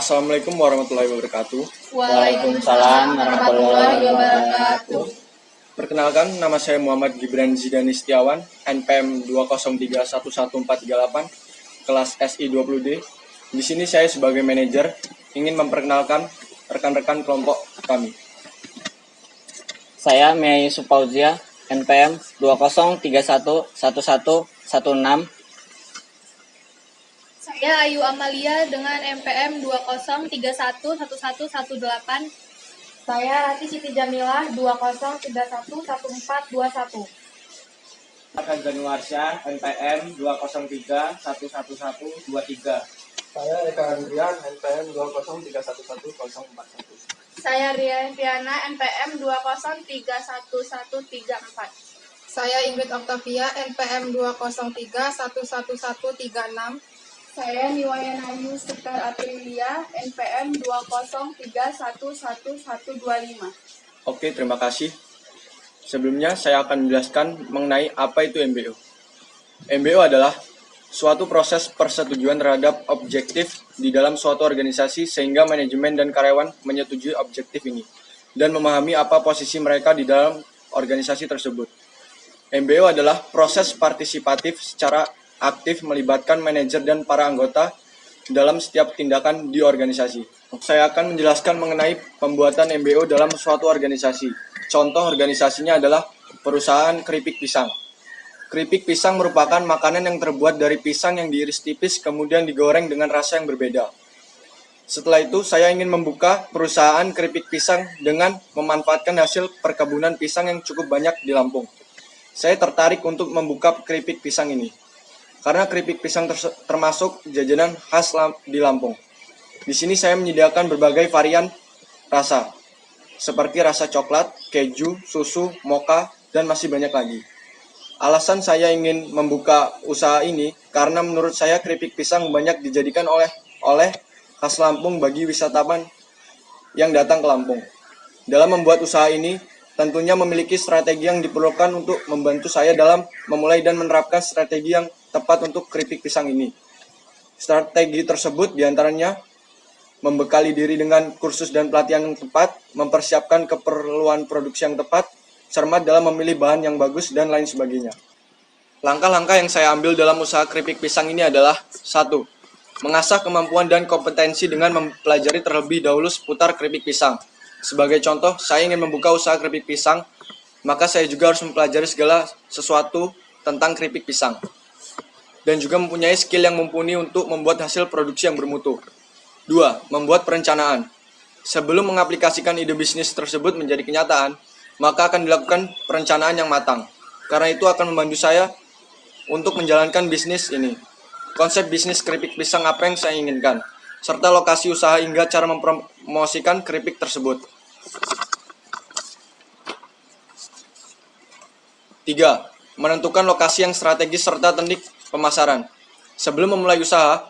Assalamualaikum warahmatullahi wabarakatuh. Waalaikumsalam warahmatullahi wabarakatuh. Perkenalkan, nama saya Muhammad Gibran Zidani Setiawan, NPM 203111438, kelas SI20D. Di sini saya sebagai manajer ingin memperkenalkan rekan-rekan kelompok kami. Saya Mia Yusuf Fauzia, NPM 20311116. Saya Ayu Amalia dengan NPM 20311118. Saya Rati Siti Jamilah 20311421. Akan Januarsyah NPM 203111123. Saya Eka Andrian NPM 203111041. Saya Ria Fiana NPM 2031134. Saya Ingrid Octavia NPM 2031136. Saya Niwayana Ayu Sekar Aprilia NPM 203111125. Oke, terima kasih. Sebelumnya saya akan menjelaskan mengenai apa itu MBO. MBO adalah suatu proses persetujuan terhadap objektif di dalam suatu organisasi sehingga manajemen dan karyawan menyetujui objektif ini dan memahami apa posisi mereka di dalam organisasi tersebut. MBO adalah proses partisipatif secara aktif melibatkan manajer dan para anggota dalam setiap tindakan di organisasi. Saya akan menjelaskan mengenai pembuatan MBO dalam suatu organisasi. Contoh organisasinya adalah perusahaan keripik pisang. Keripik pisang merupakan makanan yang terbuat dari pisang yang diiris tipis kemudian digoreng dengan rasa yang berbeda. Setelah itu, saya ingin membuka perusahaan keripik pisang dengan memanfaatkan hasil perkebunan pisang yang cukup banyak di Lampung. Saya tertarik untuk membuka keripik pisang ini, karena keripik pisang termasuk jajanan khas di Lampung. Di sini saya menyediakan berbagai varian rasa, seperti rasa coklat, keju, susu, mocha, dan masih banyak lagi. Alasan saya ingin membuka usaha ini karena menurut saya keripik pisang banyak dijadikan oleh khas Lampung bagi wisatawan yang datang ke Lampung. Dalam membuat usaha ini, tentunya memiliki strategi yang diperlukan untuk membantu saya dalam memulai dan menerapkan strategi yang tepat untuk keripik pisang ini. Strategi tersebut diantaranya membekali diri dengan kursus dan pelatihan yang tepat, mempersiapkan keperluan produksi yang tepat, cermat dalam memilih bahan yang bagus, dan lain sebagainya. Langkah-langkah yang saya ambil dalam usaha keripik pisang ini adalah 1. Mengasah kemampuan dan kompetensi dengan mempelajari terlebih dahulu seputar keripik pisang. Sebagai contoh, saya ingin membuka usaha keripik pisang, maka saya juga harus mempelajari segala sesuatu tentang keripik pisang. Dan juga mempunyai skill yang mumpuni untuk membuat hasil produksi yang bermutu. 2. Membuat perencanaan. Sebelum mengaplikasikan ide bisnis tersebut menjadi kenyataan, maka akan dilakukan perencanaan yang matang. Karena itu akan membantu saya untuk menjalankan bisnis ini. Konsep bisnis keripik pisang apa yang saya inginkan, serta lokasi usaha hingga cara mempromosikan keripik tersebut. 3. Menentukan lokasi yang strategis serta teknik pemasaran. Sebelum memulai usaha,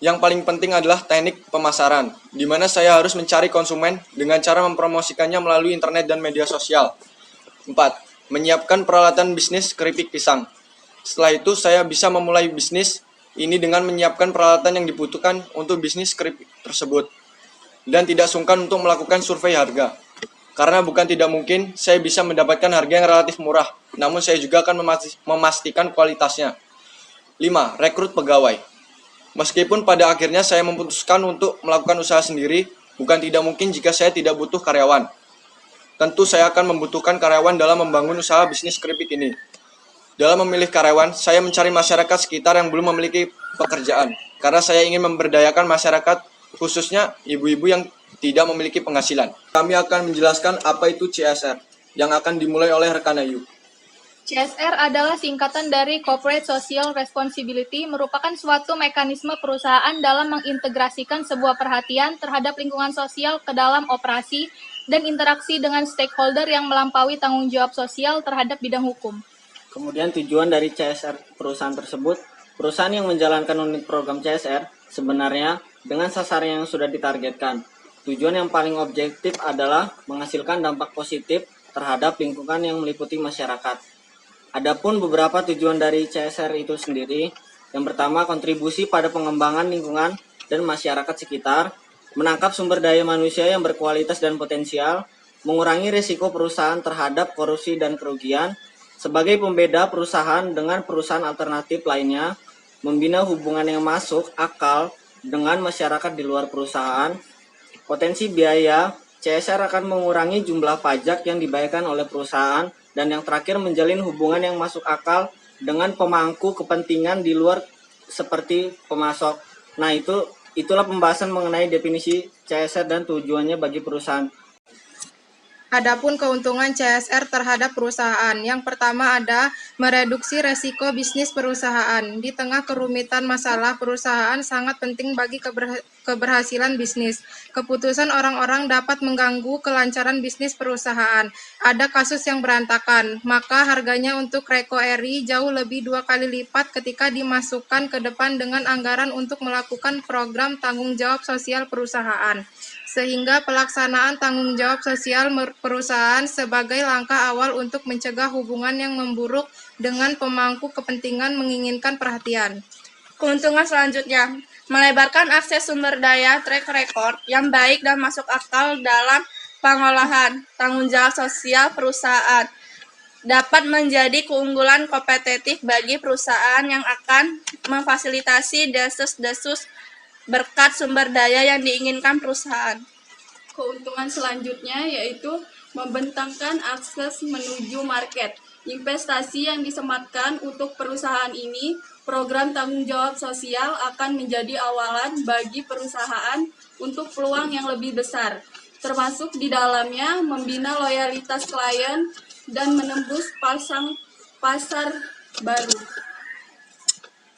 yang paling penting adalah teknik pemasaran, di mana saya harus mencari konsumen dengan cara mempromosikannya melalui internet dan media sosial. 4. Menyiapkan peralatan bisnis keripik pisang. Setelah itu, saya bisa memulai bisnis ini dengan menyiapkan peralatan yang dibutuhkan untuk bisnis keripik tersebut. Dan tidak sungkan untuk melakukan survei harga. Karena bukan tidak mungkin saya bisa mendapatkan harga yang relatif murah, namun saya juga akan memastikan kualitasnya. 5. Rekrut pegawai. Meskipun pada akhirnya saya memutuskan untuk melakukan usaha sendiri, bukan tidak mungkin jika saya tidak butuh karyawan. Tentu saya akan membutuhkan karyawan dalam membangun usaha bisnis keripik ini. Dalam memilih karyawan, saya mencari masyarakat sekitar yang belum memiliki pekerjaan, karena saya ingin memberdayakan masyarakat, khususnya ibu-ibu yang tidak memiliki penghasilan. Kami akan menjelaskan apa itu CSR, yang akan dimulai oleh rekan Ayu. CSR adalah singkatan dari Corporate Social Responsibility, merupakan suatu mekanisme perusahaan dalam mengintegrasikan sebuah perhatian terhadap lingkungan sosial ke dalam operasi dan interaksi dengan stakeholder yang melampaui tanggung jawab sosial terhadap bidang hukum. Kemudian tujuan dari CSR perusahaan tersebut, perusahaan yang menjalankan unit program CSR sebenarnya dengan sasaran yang sudah ditargetkan. Tujuan yang paling objektif adalah menghasilkan dampak positif terhadap lingkungan yang meliputi masyarakat. Adapun beberapa tujuan dari CSR itu sendiri, yang pertama kontribusi pada pengembangan lingkungan dan masyarakat sekitar, menangkap sumber daya manusia yang berkualitas dan potensial, mengurangi risiko perusahaan terhadap korupsi dan kerugian, sebagai pembeda perusahaan dengan perusahaan alternatif lainnya, membina hubungan yang masuk akal dengan masyarakat di luar perusahaan, potensi biaya, CSR akan mengurangi jumlah pajak yang dibayarkan oleh perusahaan, dan yang terakhir menjalin hubungan yang masuk akal dengan pemangku kepentingan di luar seperti pemasok. Nah, itulah pembahasan mengenai definisi CSR dan tujuannya bagi perusahaan. Adapun keuntungan CSR terhadap perusahaan, yang pertama ada mereduksi resiko bisnis perusahaan. Di tengah kerumitan masalah, perusahaan sangat penting bagi keberhasilan bisnis. Keputusan orang-orang dapat mengganggu kelancaran bisnis perusahaan. Ada kasus yang berantakan, maka harganya untuk recovery jauh lebih 2 kali lipat ketika dimasukkan ke depan dengan anggaran untuk melakukan program tanggung jawab sosial perusahaan. Sehingga pelaksanaan tanggung jawab sosial perusahaan sebagai langkah awal untuk mencegah hubungan yang memburuk dengan pemangku kepentingan menginginkan perhatian. Keuntungan selanjutnya, melebarkan akses sumber daya track record yang baik dan masuk akal dalam pengolahan tanggung jawab sosial perusahaan. Dapat menjadi keunggulan kompetitif bagi perusahaan yang akan memfasilitasi desas-desus berkat sumber daya yang diinginkan perusahaan. Keuntungan selanjutnya yaitu membentangkan akses menuju market. Investasi yang disematkan untuk perusahaan ini, program tanggung jawab sosial akan menjadi awalan bagi perusahaan untuk peluang yang lebih besar, termasuk di dalamnya membina loyalitas klien dan menembus pasar baru.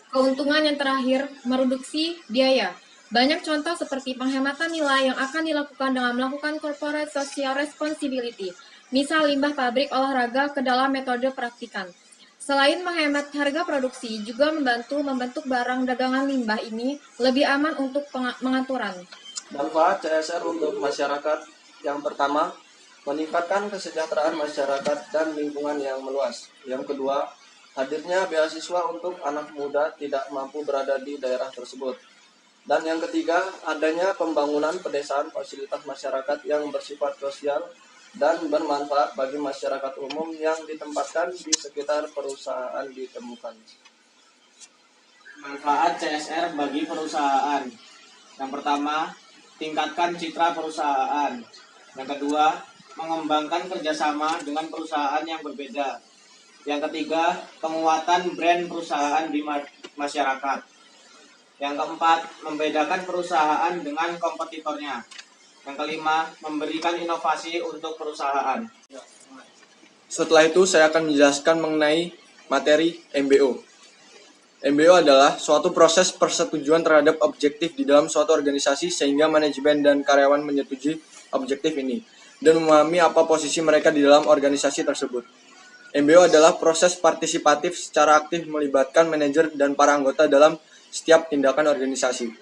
Keuntungan yang terakhir, mereduksi biaya. Banyak contoh seperti penghematan nilai yang akan dilakukan dengan melakukan corporate social responsibility, misal limbah pabrik olahraga ke dalam metode praktikan. Selain menghemat harga produksi, juga membantu membentuk barang dagangan limbah ini lebih aman untuk pengaturan. Manfaat CSR untuk masyarakat. Yang pertama, meningkatkan kesejahteraan masyarakat dan lingkungan yang meluas. Yang kedua, hadirnya beasiswa untuk anak muda tidak mampu berada di daerah tersebut. Dan yang ketiga, adanya pembangunan pedesaan fasilitas masyarakat yang bersifat sosial dan bermanfaat bagi masyarakat umum yang ditempatkan di sekitar perusahaan ditemukan. Manfaat CSR bagi perusahaan. Yang pertama, tingkatkan citra perusahaan. Yang kedua, mengembangkan kerjasama dengan perusahaan yang berbeda. Yang ketiga, penguatan brand perusahaan di masyarakat. Yang keempat, membedakan perusahaan dengan kompetitornya. Yang kelima, memberikan inovasi untuk perusahaan. Setelah itu, saya akan menjelaskan mengenai materi MBO. MBO adalah suatu proses persetujuan terhadap objektif di dalam suatu organisasi sehingga manajemen dan karyawan menyetujui objektif ini dan memahami apa posisi mereka di dalam organisasi tersebut. MBO adalah proses partisipatif secara aktif melibatkan manajer dan para anggota dalam setiap tindakan organisasi.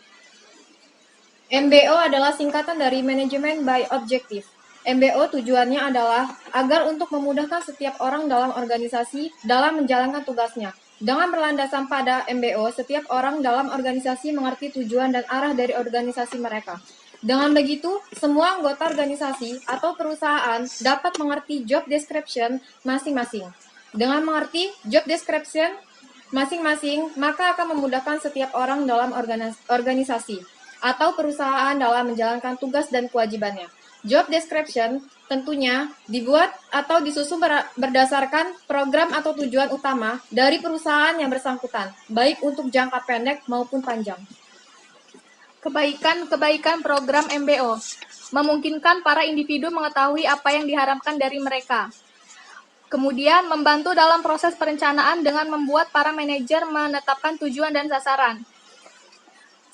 MBO adalah singkatan dari Management by Objective. MBO tujuannya adalah agar untuk memudahkan setiap orang dalam organisasi dalam menjalankan tugasnya. Dengan berlandasan pada MBO, setiap orang dalam organisasi mengerti tujuan dan arah dari organisasi mereka. Dengan begitu, semua anggota organisasi atau perusahaan dapat mengerti job description masing-masing. Dengan mengerti job description masing-masing, maka akan memudahkan setiap orang dalam organisasi atau perusahaan dalam menjalankan tugas dan kewajibannya. Job description tentunya dibuat atau disusun berdasarkan program atau tujuan utama dari perusahaan yang bersangkutan, baik untuk jangka pendek maupun panjang. Kebaikan-kebaikan program MBO memungkinkan para individu mengetahui apa yang diharapkan dari mereka. Kemudian, membantu dalam proses perencanaan dengan membuat para manajer menetapkan tujuan dan sasaran.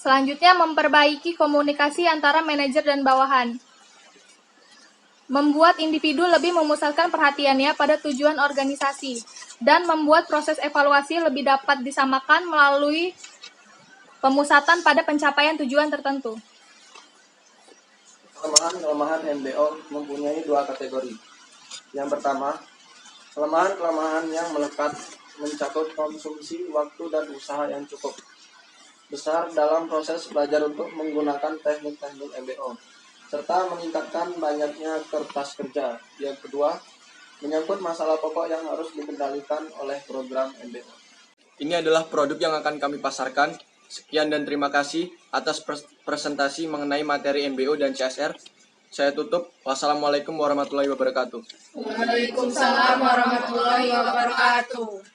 Selanjutnya, memperbaiki komunikasi antara manajer dan bawahan. Membuat individu lebih memusatkan perhatiannya pada tujuan organisasi, dan membuat proses evaluasi lebih dapat disamakan melalui pemusatan pada pencapaian tujuan tertentu. Kelemahan MBO mempunyai dua kategori. Yang pertama, kelemahan yang melekat mencakup konsumsi waktu dan usaha yang cukup. besar dalam proses belajar untuk menggunakan teknik-teknik MBO, serta meningkatkan banyaknya kertas kerja. Yang kedua, menyangkut masalah pokok yang harus dikendalikan oleh program MBO. Ini adalah produk yang akan kami pasarkan. Sekian dan terima kasih atas presentasi mengenai materi MBO dan CSR. Saya tutup. Wassalamualaikum warahmatullahi wabarakatuh. Waalaikumsalam warahmatullahi wabarakatuh.